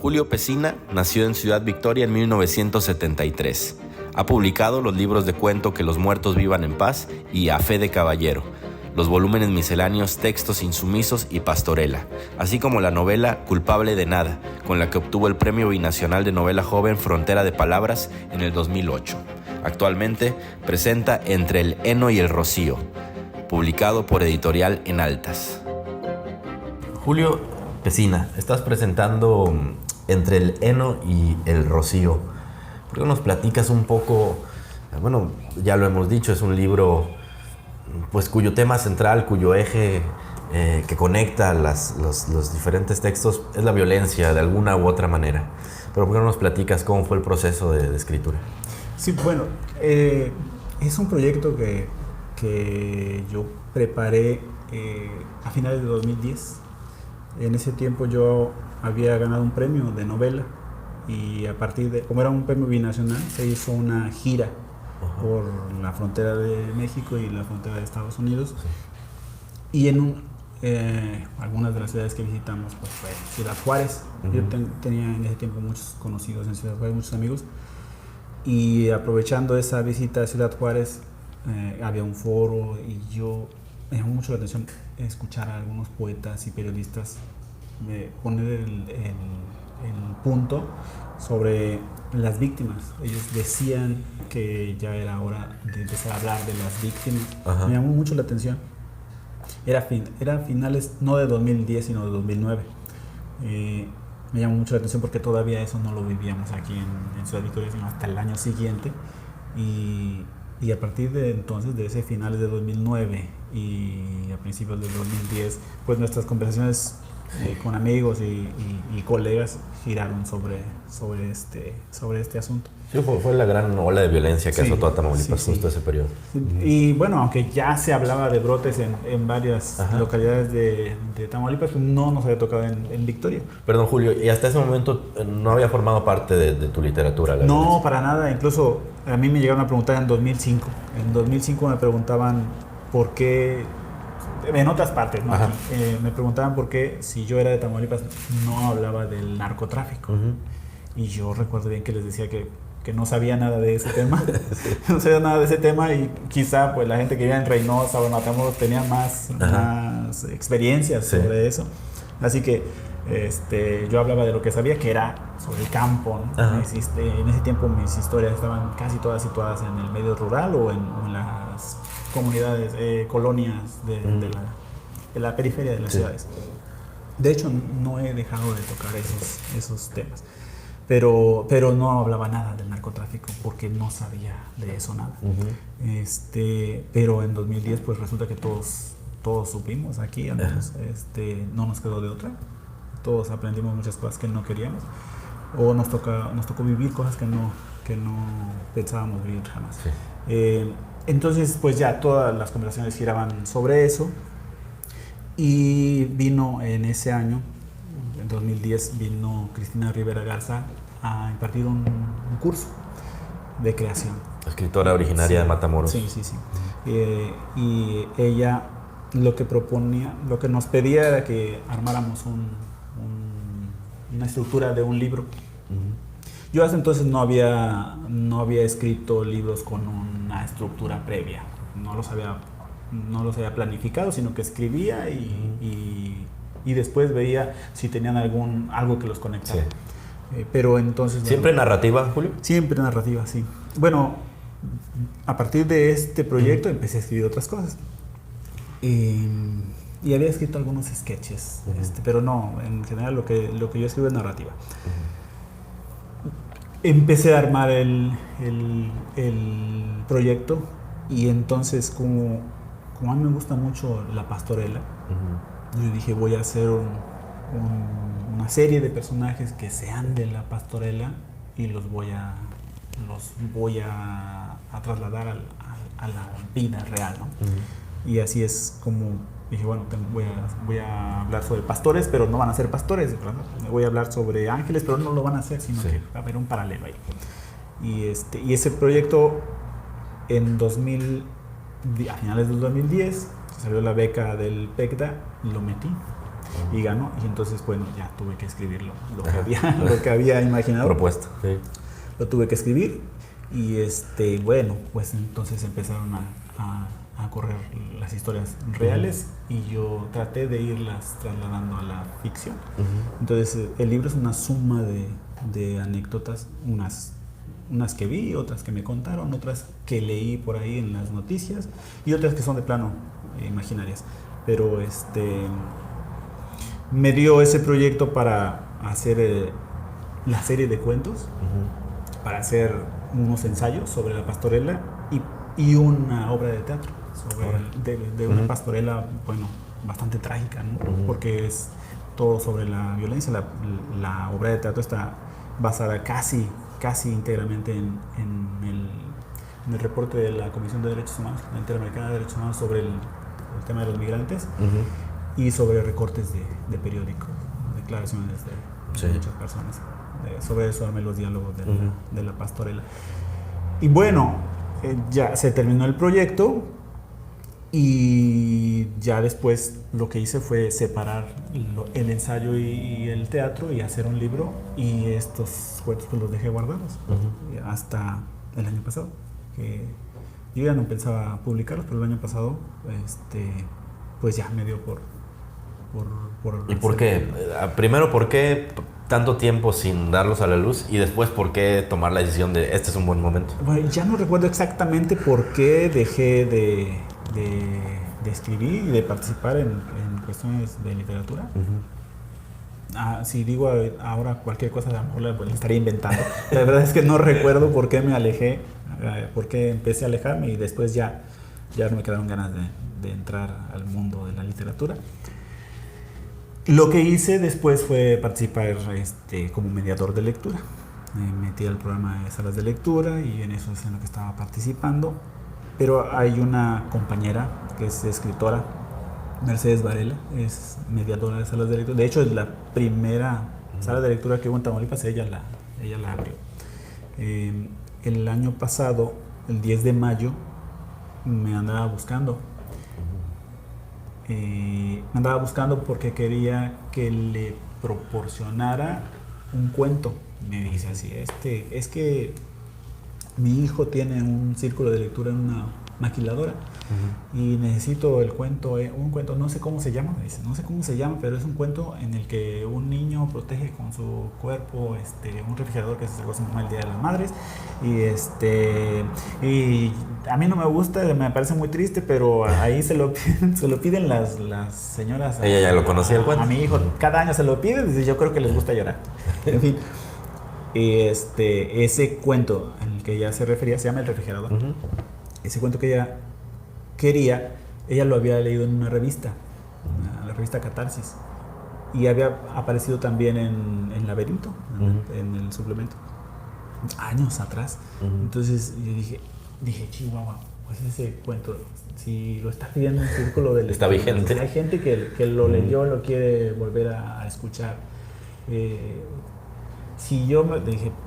Julio Pesina nació en Ciudad Victoria en 1973. Ha publicado los libros de cuento Que los muertos vivan en paz y A fe de caballero, los volúmenes misceláneos Textos insumisos y Pastorela, así como la novela Culpable de nada, con la que obtuvo el Premio Binacional de Novela Joven Frontera de Palabras en el 2008. Actualmente presenta Entre el heno y el rocío, publicado por Editorial En Altas. Julio Pesina, estás presentando Entre el heno y el rocío. ¿Por qué nos platicas un poco? Bueno, ya lo hemos dicho, es un libro pues cuyo tema central, cuyo eje que conecta los diferentes textos es la violencia de alguna u otra manera. Pero ¿por qué no nos platicas cómo fue el proceso de escritura? Sí, bueno, es un proyecto que yo preparé a finales de 2010. En ese tiempo yo había ganado un premio de novela y a partir de, como era un premio binacional, se hizo una gira por la frontera de México y la frontera de Estados Unidos. Sí. Y en algunas de las ciudades que visitamos pues fue Ciudad Juárez. Yo tenía en ese tiempo muchos conocidos en Ciudad Juárez, muchos amigos. Y aprovechando esa visita a Ciudad Juárez, había un foro y me llamó mucho la atención escuchar a algunos poetas y periodistas poner el punto sobre las víctimas. Ellos decían que ya era hora de empezar a hablar de las víctimas. Ajá. Me llamó mucho la atención. Era finales no de 2010 sino de 2009. Me llamó mucho la atención porque todavía eso no lo vivíamos aquí en Ciudad Victoria, sino hasta el año siguiente. Y a partir de entonces, de ese finales de 2009 y a principios de 2010, pues nuestras conversaciones con amigos y colegas giraron sobre este asunto. Sí, fue la gran ola de violencia que azotó a Tamaulipas justo ese periodo. Y bueno, aunque ya se hablaba de brotes en varias localidades de Tamaulipas, no nos había tocado en Victoria. Perdón, Julio, ¿y hasta ese momento no había formado parte de tu literatura? No, violencia? Para nada. Incluso a mí me llegaron a preguntar en 2005. En 2005 me preguntaban por qué, en otras partes, ¿no? Me preguntaban por qué, si yo era de Tamaulipas, no hablaba del narcotráfico. Y yo recuerdo bien que les decía que no sabía nada de ese tema. Sí. No sabía nada de ese tema y quizá pues la gente que vivía en Reynosa o en Matamoros tenía más experiencias sobre eso. Así que yo hablaba de lo que sabía, que era sobre el campo, ¿no? En ese tiempo mis historias estaban casi todas situadas en el medio rural o en las comunidades, colonias de la periferia de las ciudades. De hecho, no he dejado de tocar esos temas. Pero no hablaba nada del narcotráfico porque no sabía de eso nada. Pero en 2010 pues resulta que todos supimos aquí, al menos, no nos quedó de otra. Todos aprendimos muchas cosas que no queríamos o nos tocó vivir cosas que no pensábamos vivir jamás. Sí. Entonces pues ya todas las conversaciones giraban sobre eso y vino en ese año, en 2010, vino Cristina Rivera Garza a impartir un curso de creación. Escritora originaria de Matamoros. Sí. Y ella lo que nos pedía era que armáramos una estructura de un libro. Yo hasta entonces no había escrito libros con una estructura previa. No los había planificado, sino que escribía y después veía si tenían algo que los conectara. Sí. Pero entonces... ¿Siempre narrativa, Julio? Siempre narrativa, sí. Bueno, a partir de este proyecto empecé a escribir otras cosas. Y había escrito algunos sketches, pero no, en general lo que yo escribo es narrativa. Empecé a armar el proyecto y entonces como a mí me gusta mucho la pastorela, yo dije voy a hacer una serie de personajes que sean de la pastorela y los voy a trasladar a la vida real, ¿no? Y así es como dije, bueno, voy a hablar sobre pastores, pero no van a ser pastores, ¿verdad? Voy a hablar sobre ángeles, pero no lo van a hacer, sino que va a haber un paralelo ahí. Y ese proyecto a finales del 2010 salió la beca del PECDA, lo metí. y ganó. Y entonces, bueno, ya tuve que escribir lo que había imaginado. Propuesto. Sí. Lo tuve que escribir y bueno, pues entonces empezaron a correr las historias reales y yo traté de irlas trasladando a la ficción. Entonces el libro es una suma de anécdotas, unas que vi, otras que me contaron, otras que leí por ahí en las noticias y otras que son de plano imaginarias. Pero me dio ese proyecto para hacer la serie de cuentos, para hacer unos ensayos sobre la pastorela y una obra de teatro de una pastorela, bueno, bastante trágica, ¿no? Porque es todo sobre la violencia. La obra de teatro está basada casi íntegramente en el reporte de la Comisión de Derechos Humanos, la Interamericana de Derechos Humanos, sobre el tema de los migrantes y sobre recortes de periódicos, declaraciones de muchas personas. Sobre eso armé los diálogos de la pastorela. Y bueno, ya se terminó el proyecto y ya después lo que hice fue separar el ensayo y el teatro y hacer un libro, y estos cuentos pues los dejé guardados hasta el año pasado, que yo ya no pensaba publicarlos, pero el año pasado pues ya me dio por ¿Y por qué? Primero, ¿por qué tanto tiempo sin darlos a la luz? Y después, ¿por qué tomar la decisión de este es un buen momento? Bueno, ya no recuerdo exactamente por qué dejé de escribir y de participar en cuestiones de literatura. Si digo ahora cualquier cosa, a lo mejor la estaría inventando. La verdad es que no recuerdo por qué me alejé, por qué empecé a alejarme, y después ya no me quedaron ganas de entrar al mundo de la literatura. Lo que hice después fue participar como mediador de lectura. Me metí al programa de salas de lectura y en eso es en lo que estaba participando. Pero hay una compañera que es escritora, Mercedes Varela, es mediadora de salas de lectura. De hecho, es la primera sala de lectura que hubo en Tamaulipas, ella la abrió. El año pasado, el 10 de mayo, me andaba buscando. Me andaba buscando porque quería que le proporcionara un cuento. Me dice así, es que mi hijo tiene un círculo de lectura en una maquiladora y necesito el cuento, un cuento, no sé cómo se llama, me dice, no sé cómo se llama, pero es un cuento en el que un niño protege con su cuerpo un refrigerador que se sacó su mamá el Día de las Madres, y a mí no me gusta, me parece muy triste, pero ahí se lo piden las señoras. Ella ya lo conocía el cuento. A mi hijo cada año se lo pide, dice, yo creo que les gusta llorar. En fin, ese cuento al que ella se refería se llama El refrigerador. Ese cuento que ella quería, ella lo había leído en una revista, la revista Catarsis, y había aparecido también en Laberinto, en el suplemento, años atrás. Entonces yo dije, Chihuahua, pues ese cuento, si lo está pidiendo un círculo de lectura, está vigente. Hay gente que lo leyó, lo quiere volver a escuchar. Si yo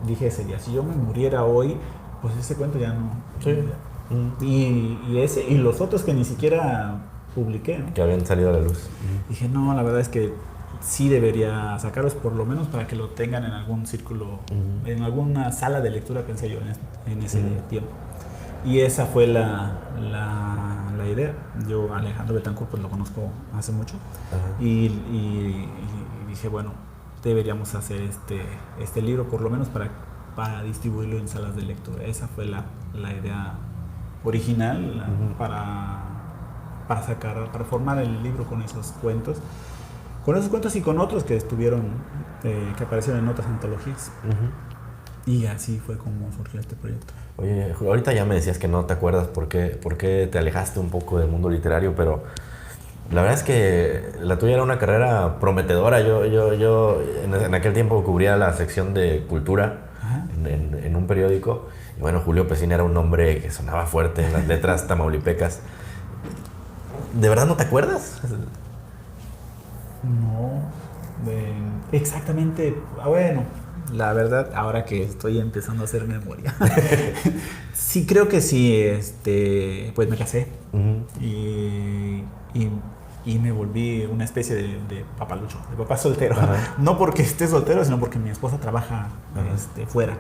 dije ese día, si yo me muriera hoy, pues ese cuento ya no. Sí. Y los otros que ni siquiera publiqué, ¿no? Que habían salido a la luz. Dije, no, la verdad es que sí debería sacarlos, por lo menos para que lo tengan en algún círculo, en alguna sala de lectura, pensé yo en ese tiempo. Y esa fue la idea. Yo, Alejandro Betancourt, pues lo conozco hace mucho. Y dije, bueno, deberíamos hacer este libro, por lo menos para distribuirlo en salas de lectura. Esa fue la idea original, para formar el libro con esos cuentos. Con esos cuentos y con otros que que aparecieron en otras antologías. Y así fue como surgió este proyecto. Oye, ahorita ya me decías que no te acuerdas por qué te alejaste un poco del mundo literario, pero la verdad es que la tuya era una carrera prometedora. Yo en aquel tiempo cubría la sección de cultura en un periódico. Y bueno, Julio Pesina era un nombre que sonaba fuerte en las letras tamaulipecas. ¿De verdad no te acuerdas? No, exactamente. Bueno, la verdad, ahora que estoy empezando a hacer memoria, sí creo que sí, pues me casé. Y y me volví una especie de papalucho, de papá soltero. Ajá. No porque esté soltero, sino porque mi esposa trabaja fuera.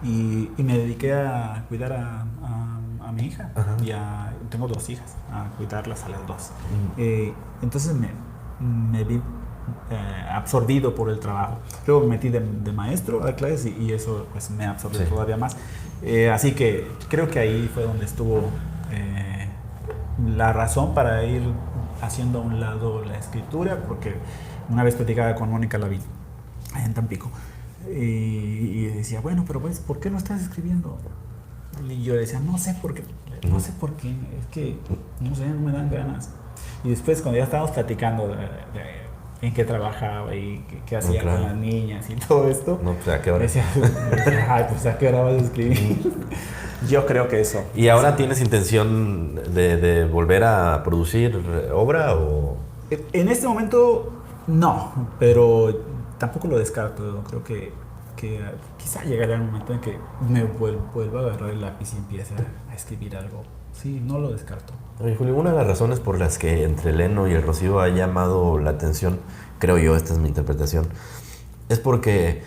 Y me dediqué a cuidar a mi hija. Ajá. Tengo 2 hijas, a cuidarlas a las 2. Entonces me vi absorbido por el trabajo. Luego me metí de maestro a clases y eso pues me absorbió todavía más. Así que creo que ahí fue donde estuvo la razón para ir haciendo a un lado la escritura, porque una vez platicaba con Mónica Lavín en Tampico y decía, bueno, pero pues, ¿por qué no estás escribiendo? Y yo decía, no sé por qué, es que, no sé, no me dan ganas. Y después cuando ya estábamos platicando de en qué trabajaba y qué hacía con las niñas y todo esto, no, pues, ¿a qué hora? Decía, ay, pues ¿a qué hora vas a escribir? Yo creo que eso. ¿Y ahora tienes intención de volver a producir obra o...? En este momento no, pero tampoco lo descarto. Creo que quizá llegará el momento en que me vuelva a agarrar el lápiz y empiece a escribir algo. Sí, no lo descarto. Oye, Julio, una de las razones por las que Entre Leno y El Rocío ha llamado la atención, creo yo, esta es mi interpretación, es porque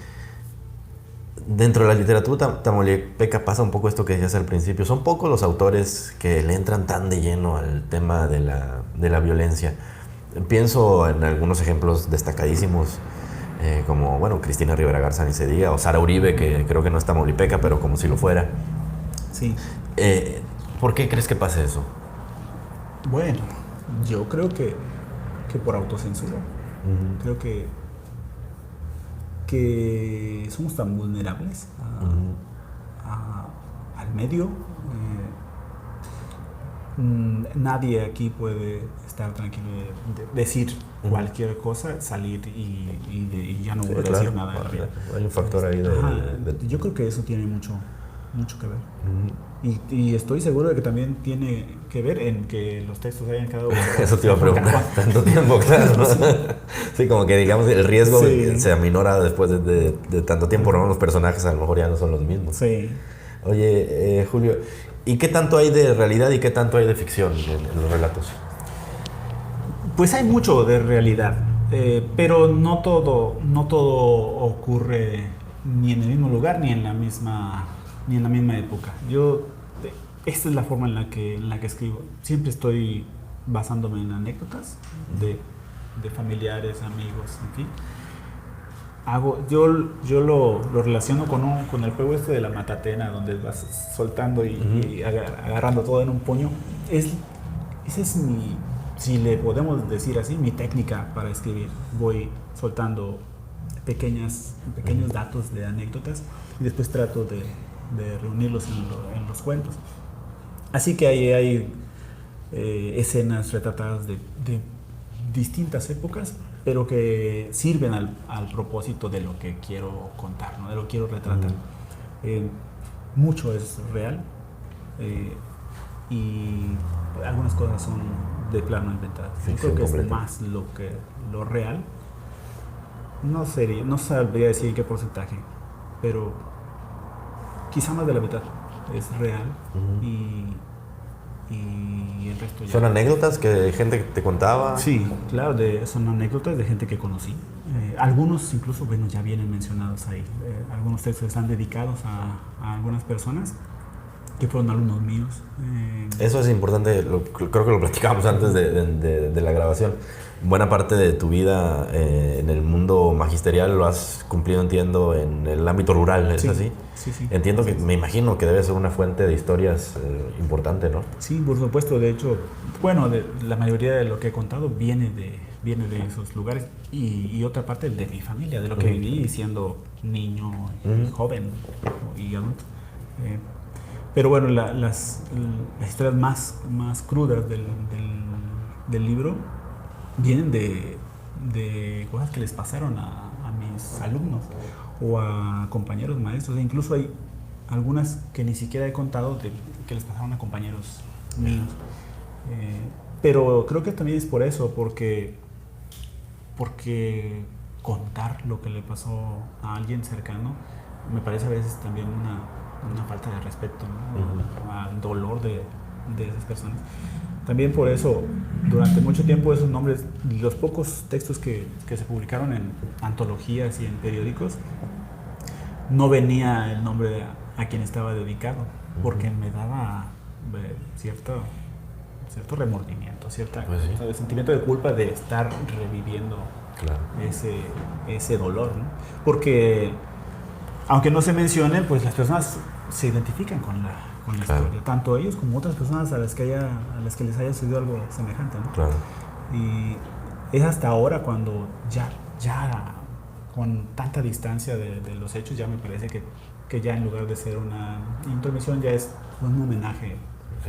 dentro de la literatura tamaulipeca pasa un poco esto que decías al principio. Son pocos los autores que le entran tan de lleno al tema de la violencia. Pienso en algunos ejemplos destacadísimos, como, bueno, Cristina Rivera Garza, ni se diga, o Sara Uribe, que creo que no es tamaulipeca, pero como si lo fuera. Sí. ¿Por qué crees que pase eso? Bueno, yo creo que por autocensura. Creo que somos tan vulnerables al medio. Nadie aquí puede estar tranquilo de decir cualquier cosa, salir y ya no volver a decir nada de la vida. Hay un factor ahí yo creo que eso tiene mucho que ver. Y estoy seguro de que también tiene que ver en que los textos hayan quedado... Eso te iba a preguntar, tanto tiempo, claro, ¿no? Sí, como que digamos el riesgo se aminora después de tanto tiempo, ¿no? Los personajes a lo mejor ya no son los mismos. Sí. Oye, Julio, ¿y qué tanto hay de realidad y qué tanto hay de ficción en los relatos? Pues hay mucho de realidad, pero no todo ocurre ni en el mismo lugar ni en la misma época. Esta es la forma en la que escribo. Siempre estoy basándome en anécdotas de familiares, amigos, en fin. Yo lo relaciono con el juego este de la matatena, donde vas soltando y agarrando todo en un puño. Esa es si le podemos decir así, mi técnica para escribir. Voy soltando pequeños datos de anécdotas y después trato de reunirlos en los cuentos. Así que ahí hay escenas retratadas de distintas épocas, pero que sirven al propósito de lo que quiero contar, ¿no? De lo que quiero retratar. Mucho es real y algunas cosas son de plano inventadas. Yo creo que es más lo real. No sabría decir qué porcentaje, pero quizá más de la mitad es real y el resto ya... ¿Son anécdotas que gente te contaba? Sí, claro, son anécdotas de gente que conocí. Algunos incluso, bueno, ya vienen mencionados ahí. Algunos textos están dedicados a algunas personas que fueron alumnos míos. Eso es importante, creo que lo platicábamos antes de la grabación. Buena parte de tu vida en el mundo magisterial lo has cumplido, entiendo, en el ámbito rural, ¿es así? Sí. Entiendo que, me imagino que debe ser una fuente de historias importante, ¿no? Sí, por supuesto. De hecho, bueno, la mayoría de lo que he contado viene de esos lugares y otra parte de mi familia, de lo que viví siendo niño y joven y adulto. Pero bueno, las historias más crudas del libro vienen de cosas que les pasaron a mis alumnos o a compañeros maestros. E incluso hay algunas que ni siquiera he contado que les pasaron a compañeros míos. Pero creo que también es por eso, porque contar lo que le pasó a alguien cercano me parece a veces también una falta de respeto, ¿no? Al dolor de esas personas. También por eso, durante mucho tiempo esos nombres, los pocos textos que se publicaron en antologías y en periódicos, no venía el nombre a quien estaba dedicado, porque me daba cierto remordimiento, Pues sentimiento de culpa de estar reviviendo ese dolor, ¿no? Porque aunque no se mencione, pues las personas se identifican con la historia, tanto ellos como otras personas a las que les haya sucedido algo semejante, ¿no? Claro. Y es hasta ahora cuando ya con tanta distancia de los hechos, ya me parece que ya en lugar de ser una intromisión ya es un homenaje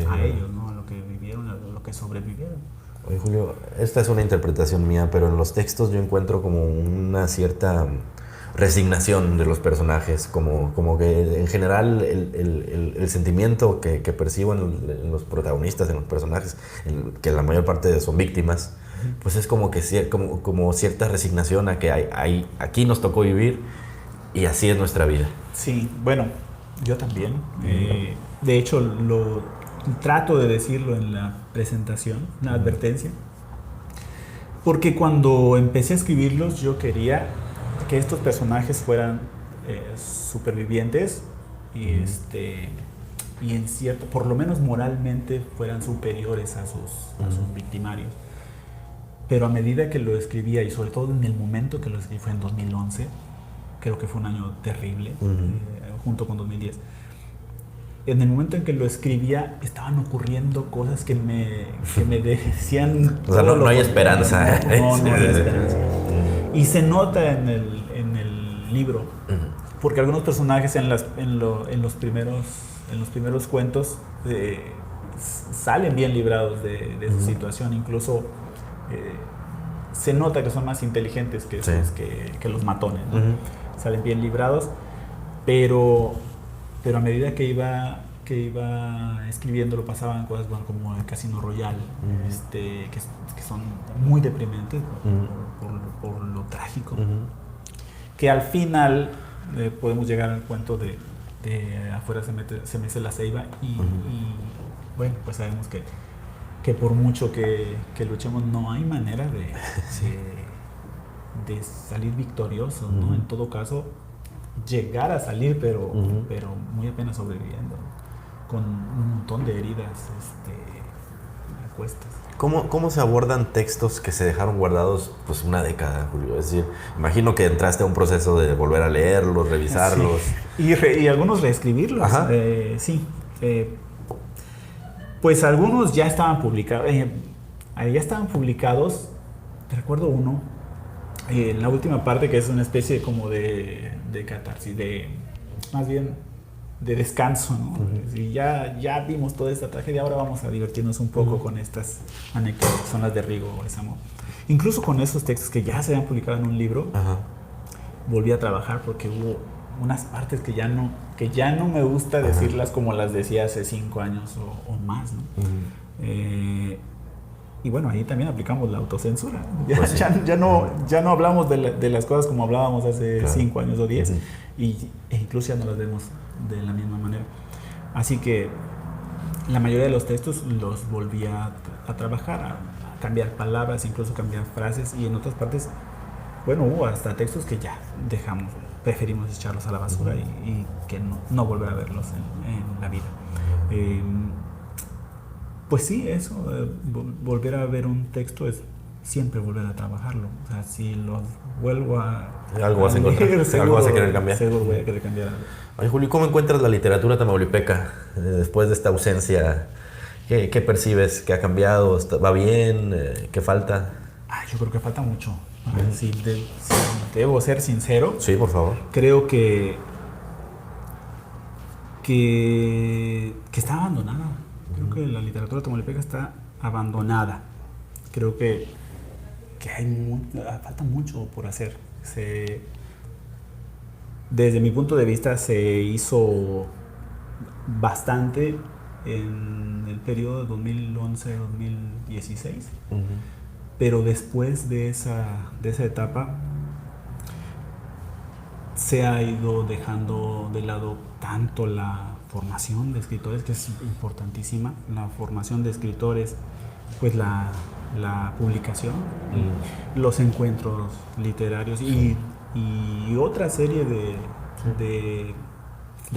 a ellos, ¿no? A lo que vivieron, a lo que sobrevivieron. Oye, Julio, esta es una interpretación mía, pero en los textos yo encuentro como una cierta resignación de los personajes, como que en general el sentimiento que percibo en los protagonistas, en los personajes, que la mayor parte son víctimas, pues es como que como cierta resignación a que aquí nos tocó vivir y así es nuestra vida. Sí, bueno, yo también. De hecho, trato de decirlo en la presentación, una advertencia, porque cuando empecé a escribirlos yo quería que estos personajes fueran supervivientes y en cierto, por lo menos moralmente, fueran superiores a sus victimarios. Pero a medida que lo escribía, y sobre todo en el momento que lo escribí, fue en 2011, creo que fue un año terrible, junto con 2010. En el momento en que lo escribía, estaban ocurriendo cosas que me decían... O sea, no hay esperanza. No hay esperanza. Y se nota en el libro, porque algunos personajes en los primeros cuentos salen bien librados de su situación. Incluso se nota que son más inteligentes que los matones, ¿no? Salen bien librados, pero a medida que iba escribiendo, lo pasaban cosas como el Casino Royale, que son muy deprimentes por lo trágico, que al final podemos llegar al cuento de afuera se mece la ceiba y bueno, pues sabemos que por mucho que luchemos no hay manera de salir victoriosos, ¿no? En todo caso, llegar a salir, pero muy apenas sobreviviendo, con un montón de heridas a cuestas. ¿Cómo se abordan textos que se dejaron guardados pues una década, Julio? Es decir, imagino que entraste a un proceso de volver a leerlos, revisarlos. Sí. Y algunos reescribirlos. Sí. Pues algunos ya estaban publicados. Recuerdo uno, en la última parte, que es una especie como de catarsis, más bien de descanso, ¿no? Y ya vimos toda esta tragedia, ahora vamos a divertirnos un poco con estas anécdotas que son las de Rigo Leguizamo. Incluso con esos textos que ya se habían publicado en un libro, volví a trabajar porque hubo unas partes que ya no me gusta decirlas como las decía hace 5 años o más, ¿no? Y bueno, ahí también aplicamos la autocensura. Ya no hablamos de las cosas como hablábamos hace 5 años o 10, e incluso ya no las vemos de la misma manera. Así que la mayoría de los textos los volví a trabajar, a cambiar palabras, incluso cambiar frases, y en otras partes, bueno, hubo hasta textos que ya preferimos echarlos a la basura y que no volver a verlos en la vida. Pues sí, eso, volver a ver un texto es siempre volver a trabajarlo. O sea, si los vuelvo a... Algo vas a encontrar, algo vas a querer cambiar. Seguro voy a querer cambiar algo. Oye, Julio, ¿cómo encuentras la literatura tamaulipeca después de esta ausencia? ¿Qué percibes? ¿Qué ha cambiado? ¿Va bien? ¿Qué falta? Yo creo que falta mucho. Si debo ser sincero. Sí, por favor. Creo que está abandonada. Creo que la literatura tamaulipeca está abandonada. Creo que falta mucho por hacer. Desde mi punto de vista se hizo bastante en el periodo de 2011-2016, pero después de esa etapa se ha ido dejando de lado tanto la formación de escritores, que es importantísima, la formación de escritores pues la publicación, los encuentros literarios y otra serie de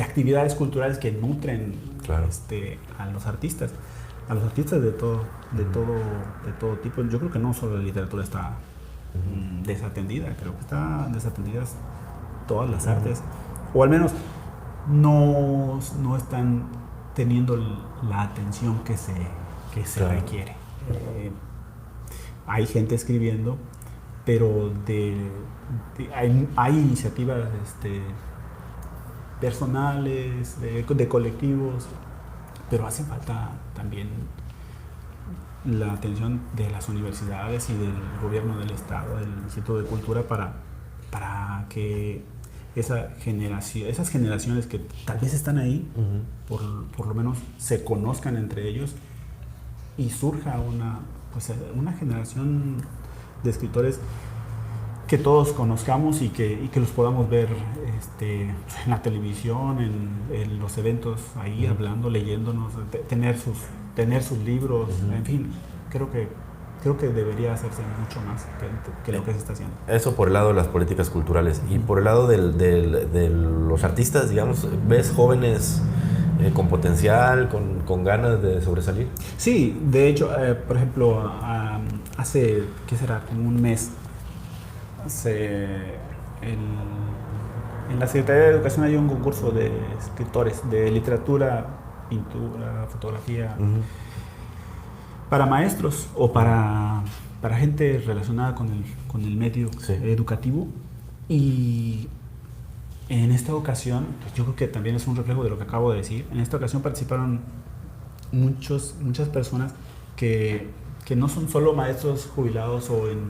actividades culturales que nutren a los artistas de todo tipo. Yo creo que no solo la literatura está desatendida, creo que están desatendidas todas las artes, o al menos no están teniendo la atención que se requiere. Hay gente escribiendo, pero hay iniciativas personales, de colectivos, pero hace falta también la atención de las universidades y del gobierno del estado, del Instituto de Cultura, para que esas generaciones que tal vez están ahí, por lo menos se conozcan entre ellos y surja una generación de escritores que todos conozcamos y que los podamos ver en la televisión, en los eventos ahí hablando, leyéndonos, tener sus libros, en fin, creo que debería hacerse mucho más que lo que se está haciendo. Eso por el lado de las políticas culturales. Y por el lado de los artistas, digamos, ¿ves jóvenes con potencial, con ganas de sobresalir? Sí, de hecho, por ejemplo, hace, ¿qué será? Como un mes, en la Secretaría de Educación hay un concurso de escritores de literatura, pintura, fotografía, para maestros o para gente relacionada con el medio educativo. Y en esta ocasión, pues yo creo que también es un reflejo de lo que acabo de decir, en esta ocasión participaron muchas personas que no son solo maestros jubilados o en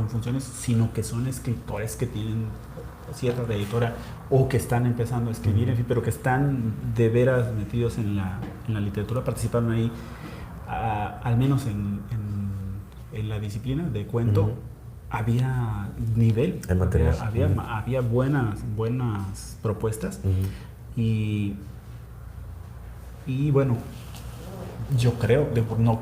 funciones, sino que son escritores que tienen cierta trayectoria o que están empezando a escribir, en fin, pero que están de veras metidos en la literatura. Participaron ahí, al menos en la disciplina de cuento. Había nivel, había buenas propuestas. Y bueno, yo creo,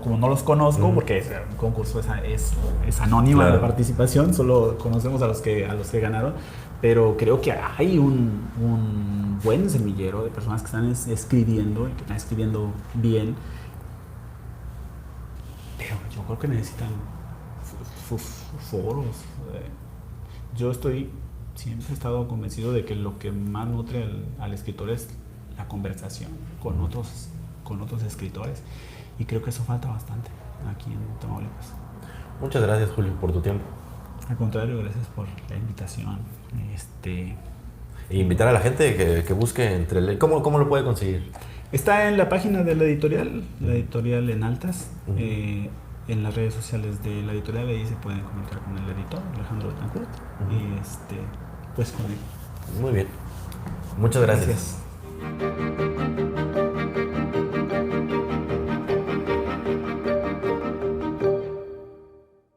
como no los conozco, porque un concurso es anónima la participación, solo conocemos a los que ganaron, pero creo que hay un buen semillero de personas que están escribiendo y que están escribiendo bien, pero yo creo que necesitan sus foros. Yo siempre he estado convencido de que lo que más nutre al escritor es la conversación con otros escritores, y creo que eso falta bastante aquí en Tamaulipas. Muchas gracias, Julio, por tu tiempo. Al contrario, gracias por la invitación. E invitar a la gente que busque ¿Cómo lo puede conseguir? Está en la página de la editorial En Altas. En las redes sociales de la editorial, ahí se pueden comunicar con el editor, Alejandro Betancourt, y pues con él. Muy bien. Muchas gracias.